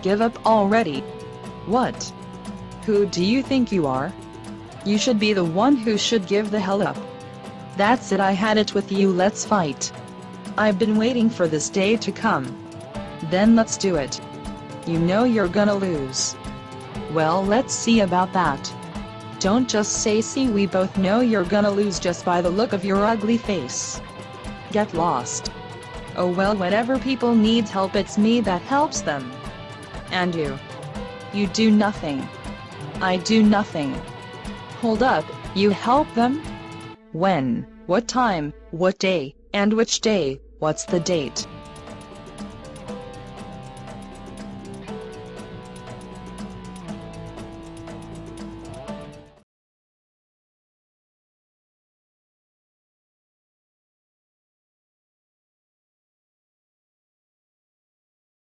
give up already. What? Who do you think you are? You should be the one who should give the hell up. That's it, I had it with you, let's fight. I've been waiting for this day to come. Then let's do it. You know you're gonna lose. Well, let's see about that. Don't just say see, we both know you're gonna lose just by the look of your ugly face. Get lost. Oh well, whenever people need help, it's me that helps them. And you? You do nothing. I do nothing. Hold up, you help them? When, what time, what day, and which day, what's the date?